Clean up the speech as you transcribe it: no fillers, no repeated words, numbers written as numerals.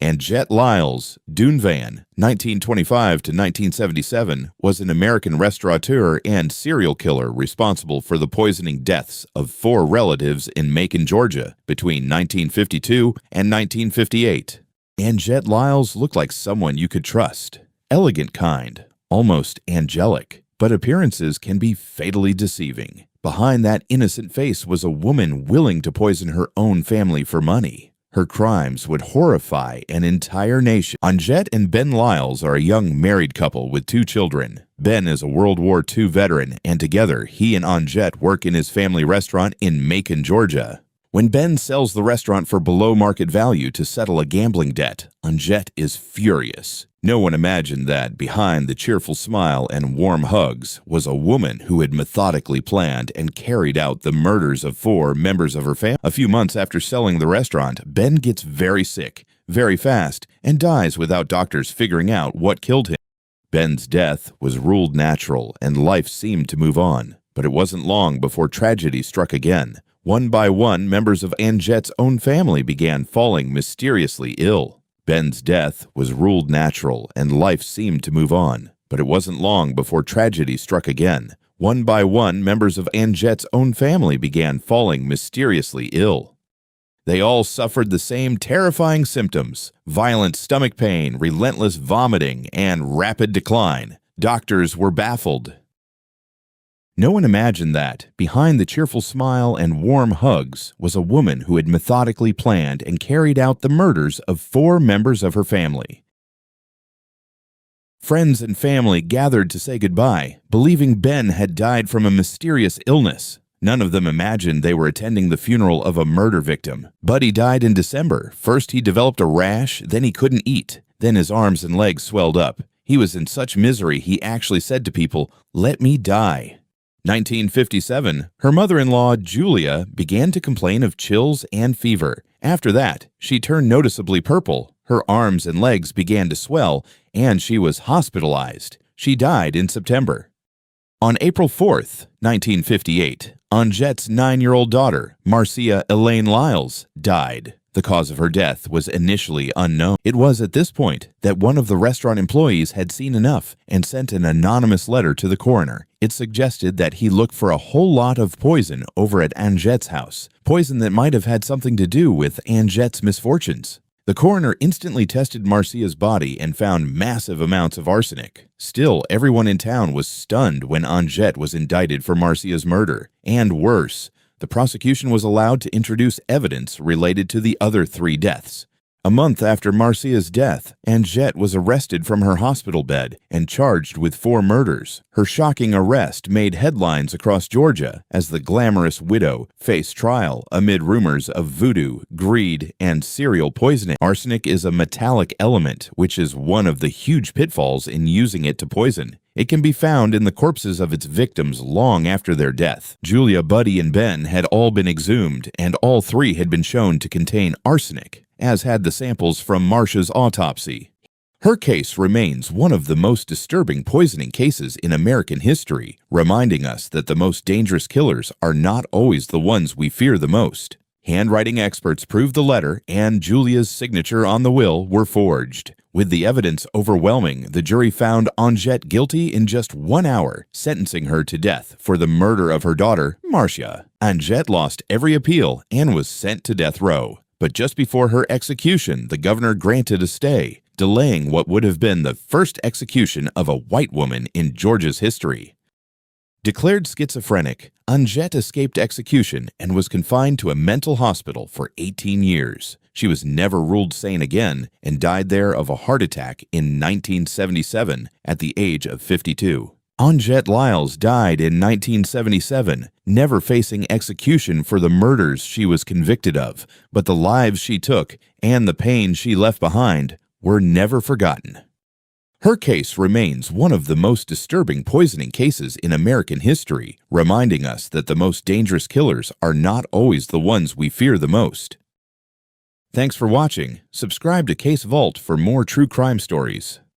Anjette Lyles, Dunvan, 1925 to 1977, was an American restaurateur and serial killer responsible for the poisoning deaths of 4 relatives in Macon, Georgia, between 1952 and 1958. Anjette Lyles looked like someone you could trust. Elegant kind, almost angelic, but appearances can be fatally deceiving. Behind that innocent face was a woman willing to poison her own family for money. Her crimes would horrify an entire nation. Anjette and Ben Lyles are a young married couple with 2 children. Ben is a World War II veteran, and together he and Anjette work in his family restaurant in Macon, Georgia. When Ben sells the restaurant for below market value to settle a gambling debt, Anjette is furious. No one imagined that behind the cheerful smile and warm hugs was a woman who had methodically planned and carried out the murders of 4 members of her family. A few months after selling the restaurant, Ben gets very sick, very fast, and dies without doctors figuring out what killed him. Ben's death was ruled natural and life seemed to move on, but it wasn't long before tragedy struck again. One by one, members of Anjette's own family began falling mysteriously ill. Ben's death was ruled natural and life seemed to move on, but it wasn't long before tragedy struck again. One by one, members of Anjette's own family began falling mysteriously ill. They all suffered the same terrifying symptoms: violent stomach pain, relentless vomiting, and rapid decline. Doctors were baffled. No one imagined that, behind the cheerful smile and warm hugs, was a woman who had methodically planned and carried out the murders of 4 members of her family. Friends and family gathered to say goodbye, believing Ben had died from a mysterious illness. None of them imagined they were attending the funeral of a murder victim. Buddy died in December. First he developed a rash, then he couldn't eat. Then his arms and legs swelled up. He was in such misery he actually said to people, "Let me die." 1957, her mother-in-law, Julia, began to complain of chills and fever. After that, she turned noticeably purple, her arms and legs began to swell, and she was hospitalized. She died in September. On April 4th, 1958, Anjette's 9-year-old daughter, Marcia Elaine Lyles, died. The cause of her death was initially unknown. It was at this point that one of the restaurant employees had seen enough and sent an anonymous letter to the coroner. It suggested that he look for a whole lot of poison over at Anjette's house, poison that might have had something to do with Anjette's misfortunes. The coroner instantly tested Marcia's body and found massive amounts of arsenic. Still, everyone in town was stunned when Anjette was indicted for Marcia's murder. And worse, the prosecution was allowed to introduce evidence related to the other 3 deaths. A month after Marcia's death, Anjette was arrested from her hospital bed and charged with 4 murders. Her shocking arrest made headlines across Georgia as the glamorous widow faced trial amid rumors of voodoo, greed, and serial poisoning. Arsenic is a metallic element, which is one of the huge pitfalls in using it to poison. It can be found in the corpses of its victims long after their death. Julia, Buddy, and Ben had all been exhumed, and all 3 had been shown to contain arsenic, as had the samples from Marcia's autopsy. Her case remains one of the most disturbing poisoning cases in American history, reminding us that the most dangerous killers are not always the ones we fear the most. Handwriting experts proved the letter and Julia's signature on the will were forged. With the evidence overwhelming, the jury found Anjette guilty in just 1 hour, sentencing her to death for the murder of her daughter, Marcia. Anjette lost every appeal and was sent to death row. But just before her execution, the governor granted a stay, delaying what would have been the first execution of a white woman in Georgia's history. Declared schizophrenic, Anjette escaped execution and was confined to a mental hospital for 18 years. She was never ruled sane again and died there of a heart attack in 1977 at the age of 52. Anjette Lyles died in 1977, never facing execution for the murders she was convicted of, but the lives she took and the pain she left behind were never forgotten. Her case remains one of the most disturbing poisoning cases in American history, reminding us that the most dangerous killers are not always the ones we fear the most. Thanks for watching. Subscribe to Case Vault for more true crime stories.